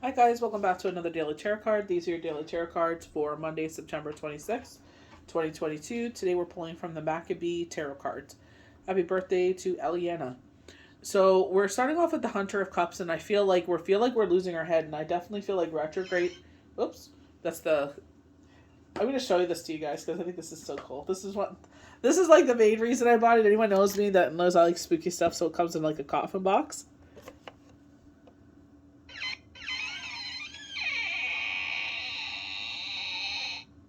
Hi guys, welcome back to another Daily Tarot card. These are your Daily Tarot cards for Monday, September 26th, 2022. Today we're pulling from the Maccabee Tarot cards. Happy birthday to Eliana. So we're starting off with the Hunter of Cups, and I feel like we're losing our head, and I definitely feel like retrograde. Oops, that's the. I'm gonna show you this to you guys because I think this is so cool. This is like the main reason I bought it. Anyone knows me that knows I like spooky stuff, so it comes in like a coffin box.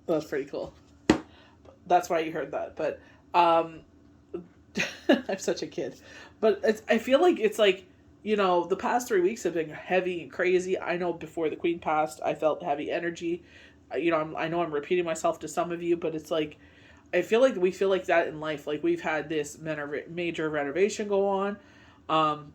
That's pretty cool. That's why you heard that. But I'm such a kid. But I feel like it's like, the past 3 weeks have been heavy and crazy. I know before the Queen passed, I felt heavy energy. I know I'm repeating myself to some of you, but it's like, I feel like we feel like that in life. Like we've had this major renovation go on. And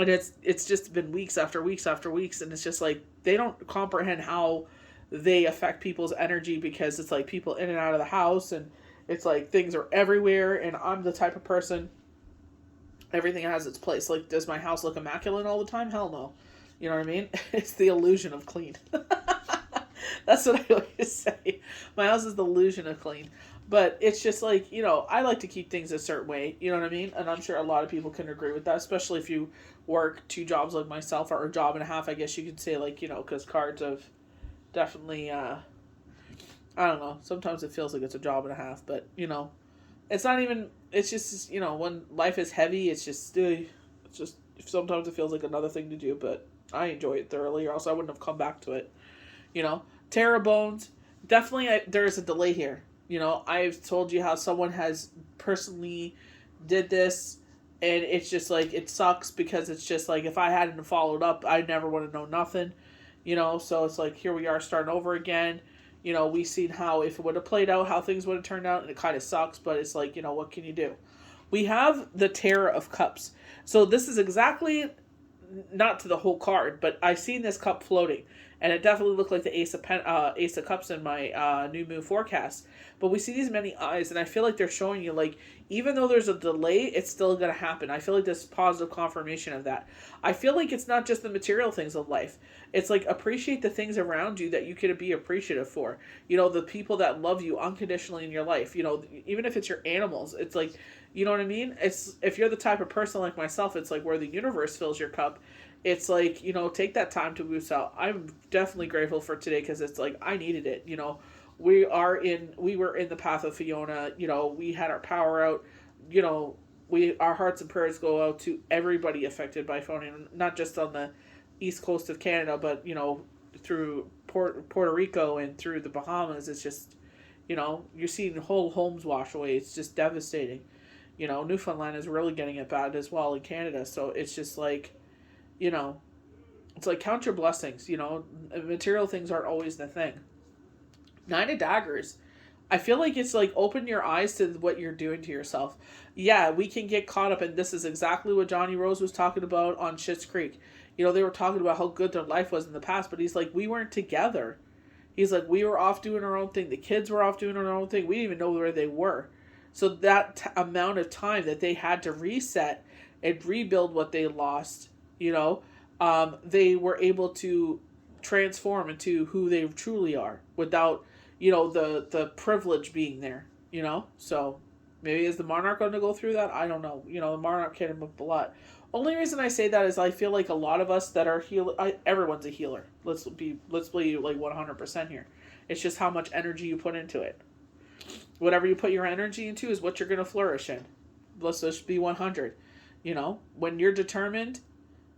it's just been weeks after weeks after weeks. And it's just like, they don't comprehend how they affect people's energy because it's like people in and out of the house and it's like things are everywhere, and I'm the type of person, everything has its place. Like, does my house look immaculate all the time? Hell no. You know what I mean? It's the illusion of clean. That's what I always say. My house is the illusion of clean. But it's just like, I like to keep things a certain way. You know what I mean? And I'm sure a lot of people can agree with that, especially if you work 2 jobs like myself, or a job and a half, I guess you could say, like, because cards have definitely, I don't know, sometimes it feels like it's a job and a half, but, it's not even, it's just, when life is heavy, it's just, sometimes it feels like another thing to do, but I enjoy it thoroughly, or else I wouldn't have come back to it, you know. Terror Bones, definitely, there is a delay here. I've told you how someone has personally did this, and it's just like, it sucks because it's just like, if I hadn't followed up, I never would have known nothing, so it's like, here we are starting over again. We've seen how, if it would have played out, how things would have turned out, and it kind of sucks, but it's like, what can you do? We have the Terror of Cups. So this is exactly, not to the whole card, but I seen this cup floating, and it definitely looked like the Ace of Cups in my new moon forecast. But we see these many eyes, and I feel like they're showing you, like, even though there's a delay, it's still gonna happen. I feel like this positive confirmation of that. I feel like it's not just the material things of life. It's like, appreciate the things around you that you could be appreciative for. The people that love you unconditionally in your life. Even if it's your animals, it's like, you know what I mean? It's, if you're the type of person like myself, it's like where the universe fills your cup. It's like, take that time to boost out. I'm definitely grateful for today because it's like, I needed it. We were in the path of Fiona. We had our power out. Our hearts and prayers go out to everybody affected by Fiona, not just on the east coast of Canada, but through Puerto Rico and through the Bahamas. It's just, you're seeing whole homes wash away. It's just devastating. Newfoundland is really getting it bad as well in Canada. So it's just like, you know, it's like, count your blessings. Material things aren't always the thing. Nine of Daggers, I feel like it's like, open your eyes to what you're doing to yourself. Yeah, we can get caught up, and this is exactly what Johnny Rose was talking about on Schitt's Creek. They were talking about how good their life was in the past, but he's like, we weren't together. He's like, we were off doing our own thing. The kids were off doing their own thing. We didn't even know where they were. So that amount of time that they had to reset and rebuild what they lost, they were able to transform into who they truly are without, the privilege being there, So maybe is the monarch going to go through that? I don't know. The monarch can move a lot. Only reason I say that is I feel like a lot of us that are everyone's a healer. Let's be like 100% here. It's just how much energy you put into it. Whatever you put your energy into is what you're going to flourish in. Let's just be 100. When you're determined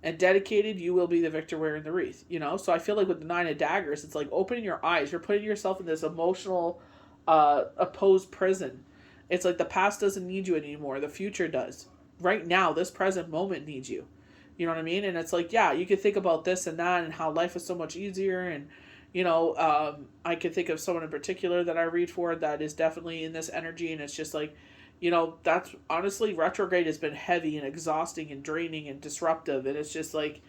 and dedicated, you will be the victor wearing the wreath. So I feel like with the Nine of Daggers, it's like, opening your eyes. You're putting yourself in this emotional, opposed prison. It's like, the past doesn't need you anymore. The future does. Right now, this present moment needs you. You know what I mean? And it's like, yeah, you could think about this and that and how life is so much easier. And, I could think of someone in particular that I read for that is definitely in this energy. And it's just like, that's honestly, retrograde has been heavy and exhausting and draining and disruptive. And it's just like,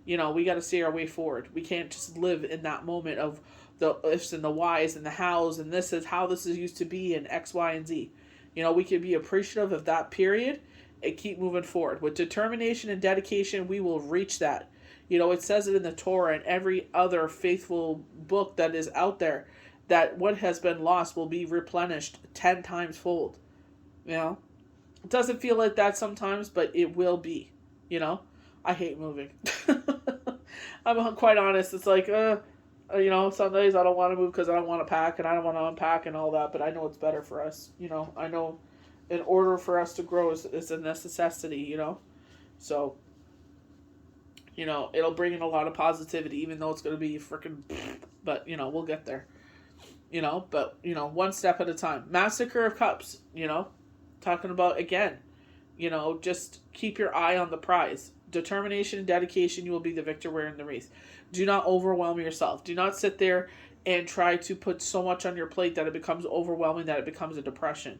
we got to see our way forward. We can't just live in that moment of the ifs and the whys and the hows and this is how this is used to be and X, Y, and Z. We could be appreciative of that period and keep moving forward. With determination and dedication, we will reach that. You know, it says it in the Torah and every other faithful book that is out there, that what has been lost will be replenished 10 times fold. You know, it doesn't feel like that sometimes, but it will be. You know, I hate moving. I'm quite honest. It's like, you know, some days I don't want to move because I don't want to pack and I don't want to unpack and all that, but I know it's better for us. You know, I know in order for us to grow is a necessity, you know. So, you know, it'll bring in a lot of positivity, even though it's going to be freaking, but, you know, we'll get there. You know, but, you know, one step at a time. Massacre of Cups, you know, talking about, again, you know, just keep your eye on the prize. Determination and dedication, you will be the victor wearing the wreath. Do not overwhelm yourself. Do not sit there and try to put so much on your plate that it becomes overwhelming, that it becomes a depression.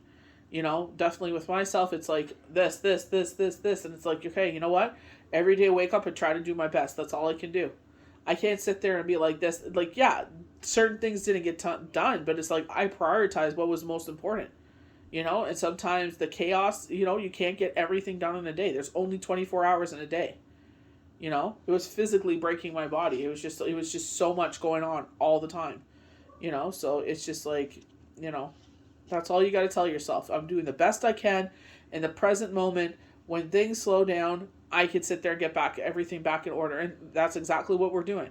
You know, definitely with myself, it's like this, and it's like, okay, you know what? Every day I wake up and try to do my best. That's all I can do. I can't sit there and be like this. Like, yeah, certain things didn't get done, but it's like I prioritized what was most important. You know, and sometimes the chaos, you know, you can't get everything done in a day. There's only 24 hours in a day. You know, it was physically breaking my body. It was just so much going on all the time. You know, so it's just like, you know, that's all you got to tell yourself. I'm doing the best I can in the present moment. When things slow down, I can sit there and get everything back in order. And that's exactly what we're doing.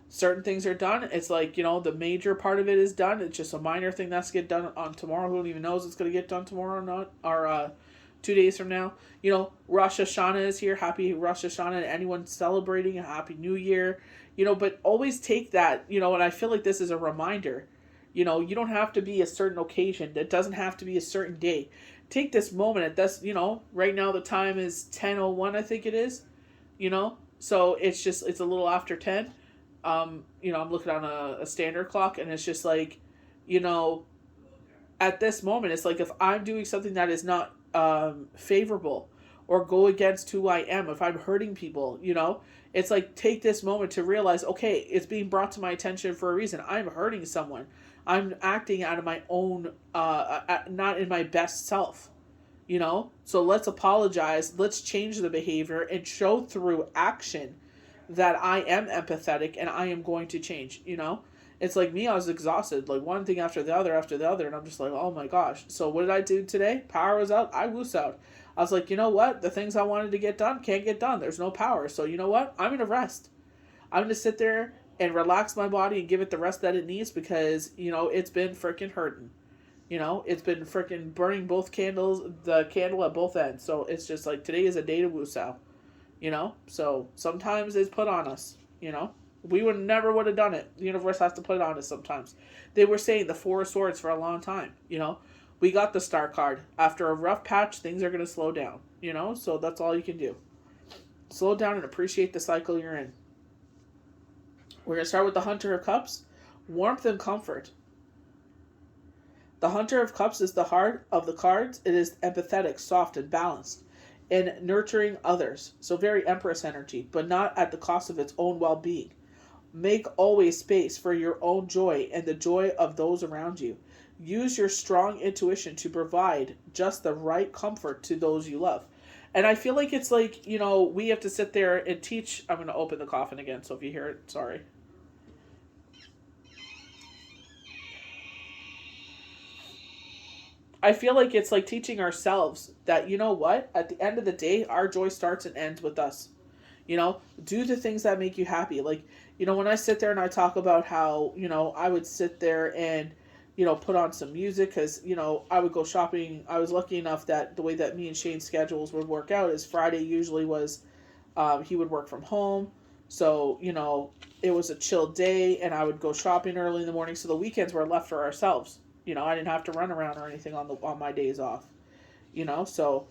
Certain things are done. It's like, you know, the major part of it is done. It's just a minor thing that's get done on tomorrow. Who even knows it's going to get done tomorrow or not? Or 2 days from now. You know, Rosh Hashanah is here. Happy Rosh Hashanah to anyone celebrating. A Happy New Year. You know, but always take that, you know, and I feel like this is a reminder. You know, you don't have to be a certain occasion. It doesn't have to be a certain day. Take this moment at this, you know, right now the time is 10:01, I think it is. You know, so it's a little after 10. You know, I'm looking on a standard clock, and it's just like, you know, at this moment, it's like if I'm doing something that is not favorable or go against who I am, if I'm hurting people, you know, it's like take this moment to realize, okay, it's being brought to my attention for a reason. I'm hurting someone. I'm acting out of my own, not in my best self, you know? So let's apologize. Let's change the behavior and show through action that I am empathetic and I am going to change, you know? It's like me, I was exhausted, like one thing after the other, and I'm just like, oh my gosh. So what did I do today? Power was out. I woos out. I was like, you know what? The things I wanted to get done can't get done. There's no power. So you know what? I'm going to rest. I'm going to sit there and relax my body and give it the rest that it needs because, you know, it's been freaking hurting. You know, it's been freaking burning the candle at both ends. So it's just like today is a day to woos out. You know, so sometimes it's put on us, you know. We never would have done it. The universe has to put it on us sometimes. They were saying the Four of Swords for a long time, you know. We got the Star card. After a rough patch, things are going to slow down, you know. So that's all you can do. Slow down and appreciate the cycle you're in. We're going to start with the Hunter of Cups. Warmth and comfort. The Hunter of Cups is the heart of the cards. It is empathetic, soft, and balanced. And nurturing others. So very Empress energy, but not at the cost of its own well-being. Make always space for your own joy and the joy of those around you. Use your strong intuition to provide just the right comfort to those you love. And I feel like it's like, you know, we have to sit there and teach. I'm going to open the coffin again, so if you hear it, sorry. I feel like it's like teaching ourselves that, you know what, at the end of the day, our joy starts and ends with us. You know, do the things that make you happy. Like, you know, when I sit there and I talk about how, you know, I would sit there and, you know, put on some music because, you know, I would go shopping. I was lucky enough that the way that me and Shane's schedules would work out is Friday usually was, he would work from home. So, you know, it was a chill day and I would go shopping early in the morning. So the weekends were left for ourselves. You know, I didn't have to run around or anything on my days off. You know, so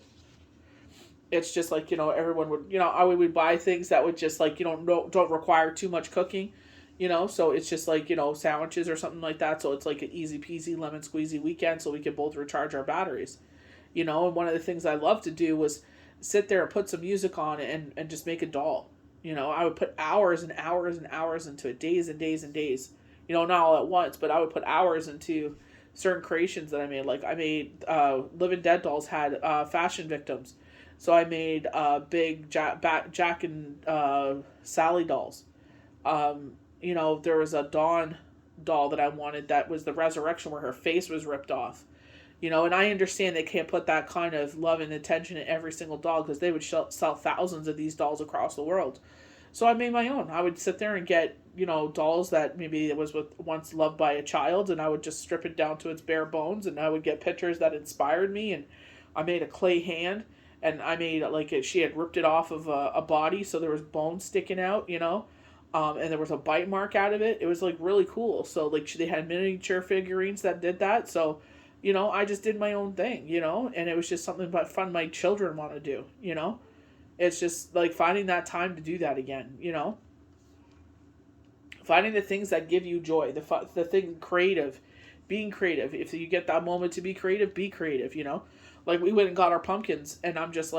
it's just like, you know, everyone would, you know, I would buy things that would just like, you know, don't require too much cooking, you know, so it's just like, you know, sandwiches or something like that. So it's like an easy peasy lemon squeezy weekend so we could both recharge our batteries, you know. And one of the things I loved to do was sit there and put some music on and just make a doll. You know, I would put hours and hours and hours into it, days and days and days, you know, not all at once, but I would put hours into certain creations that I made. Like I made Living Dead dolls had fashion victims. So I made big Jack and Sally dolls. There was a Dawn doll that I wanted that was the resurrection where her face was ripped off. And I understand they can't put that kind of love and attention in every single doll because they would sell thousands of these dolls across the world. So I made my own. I would sit there and get, dolls that maybe it was once loved by a child, and I would just strip it down to its bare bones, and I would get pictures that inspired me, and I made a clay hand, and I made she had ripped it off of a body, so there was bone sticking out, and there was a bite mark out of it. It was really cool. So they had miniature figurines that did that. So, I just did my own thing, and it was just something but fun my children want to do, It's just finding that time to do that again, Finding the things that give you joy, the thing creative, being creative. If you get that moment to be creative, be creative, we went and got our pumpkins, and I'm just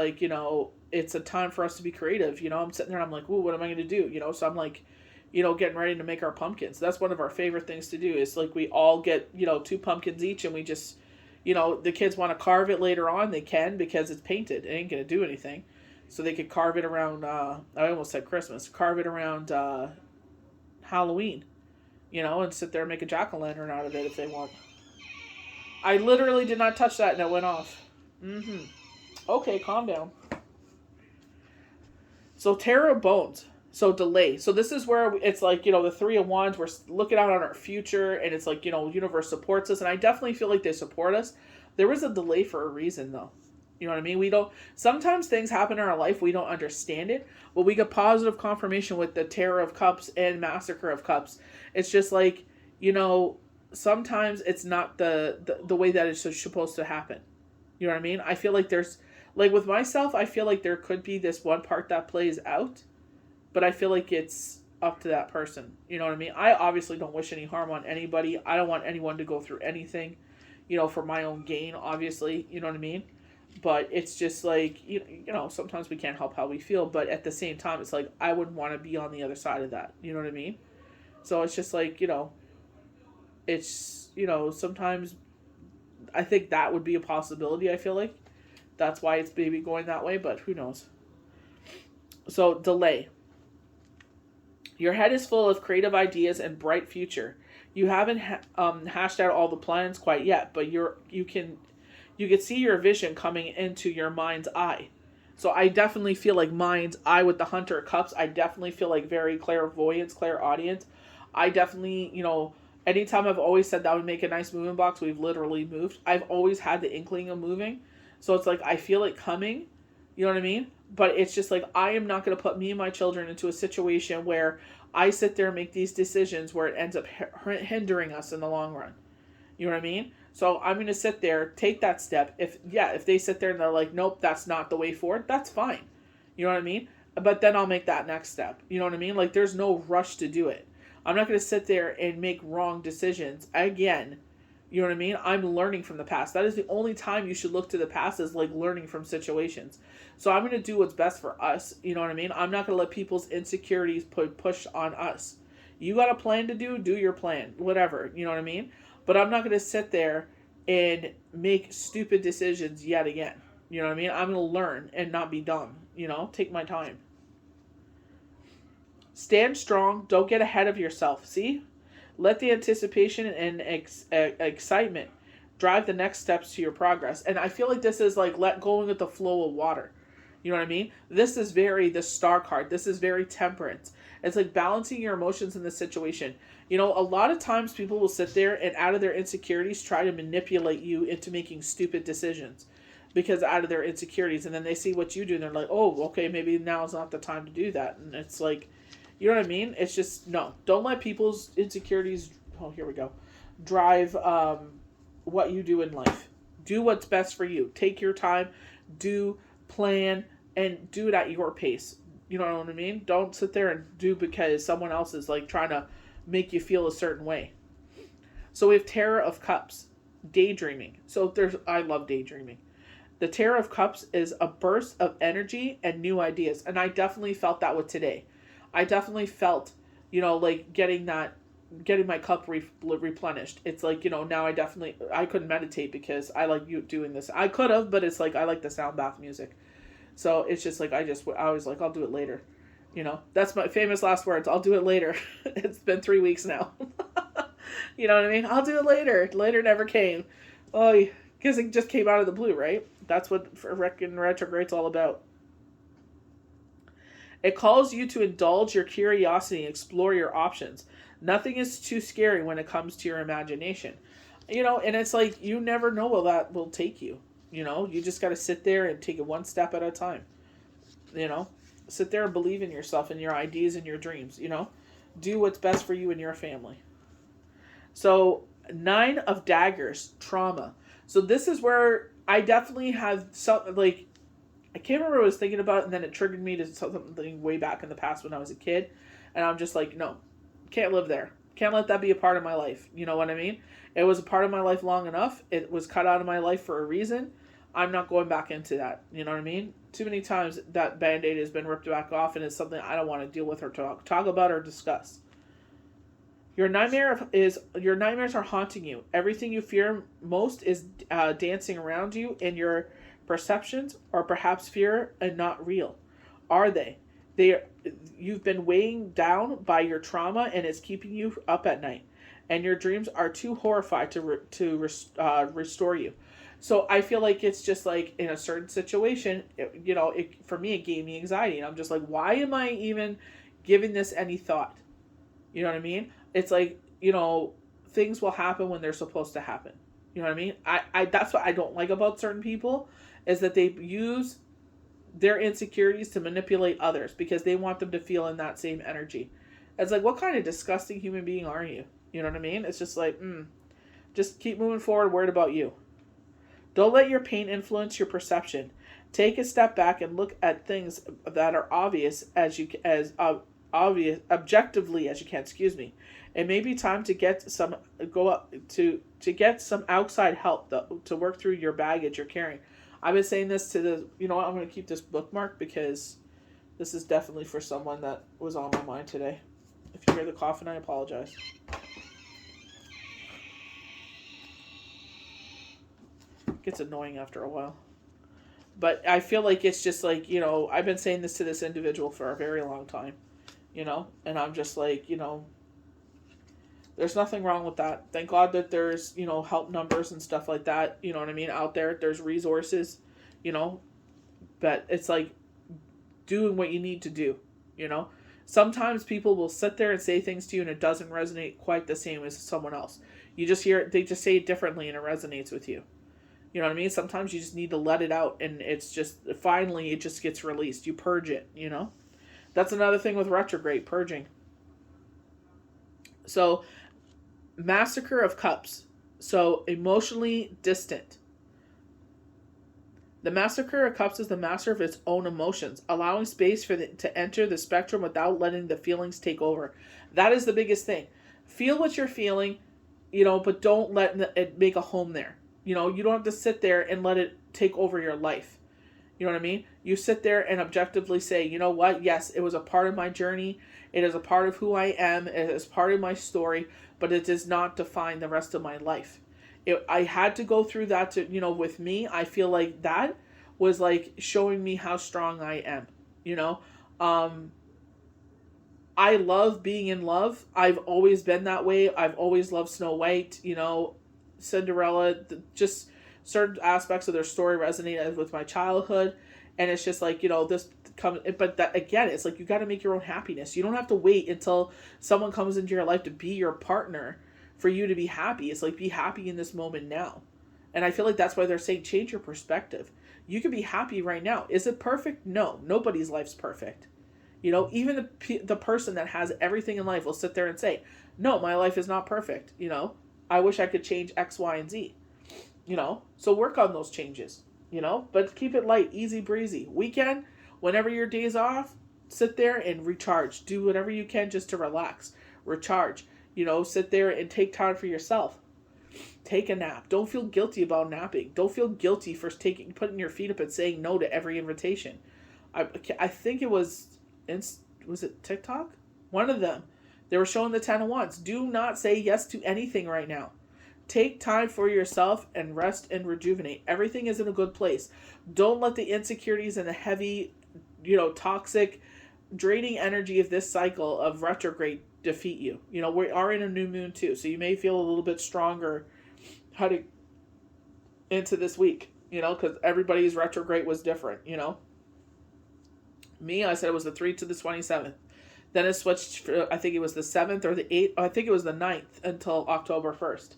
it's a time for us to be creative, I'm sitting there and I'm like, ooh, what am I going to do? So I'm getting ready to make our pumpkins. That's one of our favorite things to do is we all get, 2 pumpkins each, and we just, the kids want to carve it later on, they can, because it's painted. It ain't going to do anything. So they could carve it around, I almost said Christmas, carve it around Halloween, and sit there and make a jack-o'-lantern out of it if they want. I literally did not touch that and it went off. Okay, calm down. So Terror of Bones. So delay. So this is where it's the Three of Wands, we're looking out on our future, and it's universe supports us, and I definitely feel like they support us. There was a delay for a reason, though. You know what I mean? We don't, sometimes things happen in our life, we don't understand it, but we get positive confirmation with the Terror of Cups and Massacre of Cups. It's just sometimes it's not the way that it's supposed to happen. You know what I mean? I feel like there's, with myself, I feel like there could be this one part that plays out, but I feel like it's up to that person. You know what I mean? I obviously don't wish any harm on anybody. I don't want anyone to go through anything, for my own gain, obviously. You know what I mean? But it's just sometimes we can't help how we feel, but at the same time, it's I wouldn't want to be on the other side of that. You know what I mean? So it's just it's, sometimes I think that would be a possibility, I feel like. That's why it's maybe going that way, but who knows? So, delay. Your head is full of creative ideas and bright future. You haven't hashed out all the plans quite yet, but you can see your vision coming into your mind's eye. So I definitely feel mind's eye with the Hunter of Cups. I definitely feel very clairvoyance, clairaudience. I definitely, anytime I've always said that would make a nice moving box, we've literally moved. I've always had the inkling of moving. So it's I feel it coming. You know what I mean? But it's just I am not going to put me and my children into a situation where I sit there and make these decisions where it ends up hindering us in the long run. You know what I mean? So I'm going to sit there, take that step. If they sit there and they're nope, that's not the way forward, that's fine. You know what I mean? But then I'll make that next step. You know what I mean? There's no rush to do it. I'm not going to sit there and make wrong decisions again. You know what I mean? I'm learning from the past. That is the only time you should look to the past, is learning from situations. So I'm going to do what's best for us. You know what I mean? I'm not going to let people's insecurities push on us. You got a plan to do your plan, whatever. You know what I mean? But I'm not going to sit there and make stupid decisions yet again. You know what I mean? I'm going to learn and not be dumb. Take my time. Stand strong. Don't get ahead of yourself. See? Let the anticipation and excitement drive the next steps to your progress. And I feel this is let going with the flow of water. You know what I mean? This is the Star card. This is very temperance. It's balancing your emotions in the situation. A lot of times people will sit there and out of their insecurities try to manipulate you into making stupid decisions because out of their insecurities. And then they see what you do and they're like, oh, okay, maybe now is not the time to do that. And it's you know what I mean? It's just, no. Don't let people's insecurities, drive what you do in life. Do what's best for you. Take your time. Do, plan, and do it at your pace. You know what I mean? Don't sit there and do because someone else is trying to make you feel a certain way. So we have Terror of Cups. Daydreaming. So I love daydreaming. The Terror of Cups is a burst of energy and new ideas. And I definitely felt that with today. I definitely felt, getting my cup replenished. It's now I couldn't meditate because I like you doing this. I could have, but it's I like the sound bath music. So it's just like I was like, I'll do it later. That's my famous last words. I'll do it later. It's been 3 weeks now. You know what I mean? I'll do it later. Later never came. Oh, because it just came out of the blue, right? That's what retrograde's all about. It calls you to indulge your curiosity and explore your options. Nothing is too scary when it comes to your imagination. And it's like you never know where that will take you. You just got to sit there and take it one step at a time. Sit there and believe in yourself and your ideas and your dreams. Do what's best for you and your family. So, 9 of Daggers, trauma. So this is where I definitely have something like, I can't remember what I was thinking about, and then it triggered me to something way back in the past when I was a kid. And I'm just like, no, can't live there. Can't let that be a part of my life. You know what I mean? It was a part of my life long enough. It was cut out of my life for a reason. I'm not going back into that. You know what I mean? Too many times that Band-Aid has been ripped back off, and it's something I don't want to deal with or talk about or discuss. Your nightmares are haunting you. Everything you fear most is dancing around you, and your perceptions are perhaps fear and not real. Are they? You've been weighing down by your trauma, and it's keeping you up at night. And your dreams are too horrified to restore you. So I feel like it's just like in a certain situation, for me, it gave me anxiety. And I'm just like, why am I even giving this any thought? You know what I mean? It's like, things will happen when they're supposed to happen. You know what I mean? I that's what I don't like about certain people, is that they use their insecurities to manipulate others because they want them to feel in that same energy. It's like, what kind of disgusting human being are you? You know what I mean? It's just like, just keep moving forward, worried about you. Don't let your pain influence your perception. Take a step back and look at things that are obvious objectively as you can. It may be time to get some get some outside help to work through your baggage you're carrying. I've been saying this to I'm going to keep this bookmark because this is definitely for someone that was on my mind today. If you hear the coughing, I apologize. It gets annoying after a while. But I feel like it's just like, I've been saying this to this individual for a very long time, and I'm just like, there's nothing wrong with that. Thank God that there's, help numbers and stuff like that, you know what I mean, out there. There's resources, but it's like doing what you need to do, Sometimes people will sit there and say things to you and it doesn't resonate quite the same as someone else. You just hear it, they just say it differently and it resonates with you. You know what I mean? Sometimes you just need to let it out and it's just, finally, it just gets released. You purge it, That's another thing with retrograde, purging. So, Massacre of Cups. So, emotionally distant. The Massacre of Cups is the master of its own emotions, allowing space to enter the spectrum without letting the feelings take over. That is the biggest thing. Feel what you're feeling, but don't let it make a home there. You don't have to sit there and let it take over your life. You know what I mean? You sit there and objectively say, you know what? Yes, it was a part of my journey. It is a part of who I am. It is part of my story, but it does not define the rest of my life. I had to go through that to, with me. I feel like that was like showing me how strong I am. I love being in love. I've always been that way. I've always loved Snow White, Cinderella, just certain aspects of their story resonated with my childhood. And it's just like, this comes, but that again, it's like, you got to make your own happiness. You don't have to wait until someone comes into your life to be your partner for you to be happy. It's like, be happy in this moment now. And I feel like that's why they're saying change your perspective. You can be happy right now. Is it perfect? No, nobody's life's perfect. Even the person that has everything in life will sit there and say, no, my life is not perfect. I wish I could change X, Y, and Z. So work on those changes, but keep it light, easy breezy. Weekend, whenever your day's off, sit there and recharge. Do whatever you can just to relax, recharge, sit there and take time for yourself. Take a nap. Don't feel guilty about napping. Don't feel guilty for putting your feet up and saying no to every invitation. I think it was it TikTok? One of them. They were showing the 10 of Wands. Do not say yes to anything right now. Take time for yourself and rest and rejuvenate. Everything is in a good place. Don't let the insecurities and the heavy, toxic, draining energy of this cycle of retrograde defeat you. We are in a new moon too, so you may feel a little bit stronger heading into this week, because everybody's retrograde was different, Me, I said it was the 3 to the 27th. Then it switched, I think it was the 7th or the 8th, I think it was the 9th until October 1st.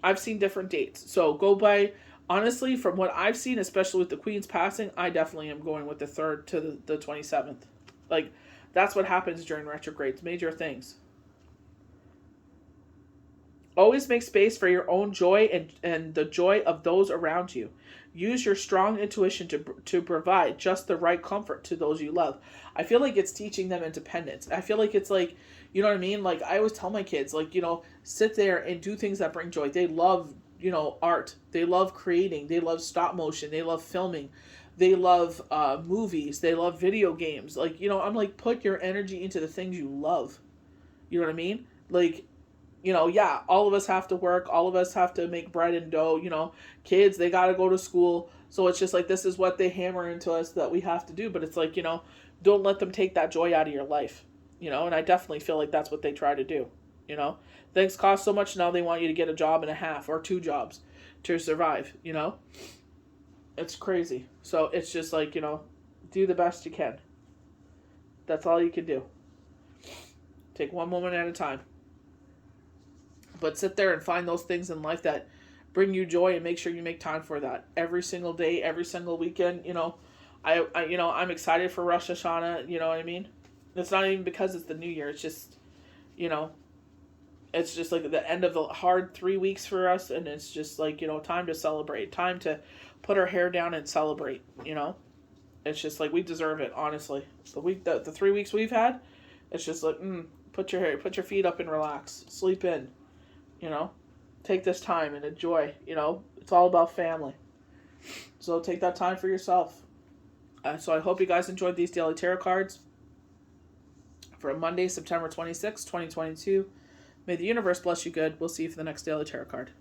I've seen different dates. So go by, honestly, from what I've seen, especially with the Queen's passing, I definitely am going with the 3rd to the 27th. Like, that's what happens during retrogrades, major things. Always make space for your own joy and the joy of those around you. Use your strong intuition to provide just the right comfort to those you love. I feel like it's teaching them independence. I feel like it's like, you know what I mean? Like, I always tell my kids, like, sit there and do things that bring joy. They love, art. They love creating. They love stop motion. They love filming. They love movies. They love video games. Like, I'm like, put your energy into the things you love. You know what I mean? Like, yeah, all of us have to work. All of us have to make bread and dough. Kids, they got to go to school. So it's just like, this is what they hammer into us that we have to do. But it's like, don't let them take that joy out of your life. And I definitely feel like that's what they try to do. Things cost so much now they want you to get a job and a half or 2 jobs to survive. It's crazy. So it's just like, do the best you can. That's all you can do. Take one moment at a time. But sit there and find those things in life that bring you joy and make sure you make time for that every single day, every single weekend. I'm excited for Rosh Hashanah. You know what I mean? It's not even because it's the New Year. It's just, it's just like the end of the hard 3 weeks for us, and it's just like, time to celebrate, time to put our hair down and celebrate. It's just like we deserve it, honestly. The 3 weeks we've had, it's just like, put your feet up and relax, sleep in. Take this time and enjoy. It's all about family. So take that time for yourself. So I hope you guys enjoyed these daily tarot cards for Monday, September 26, 2022. May the universe bless you good. We'll see you for the next daily tarot card.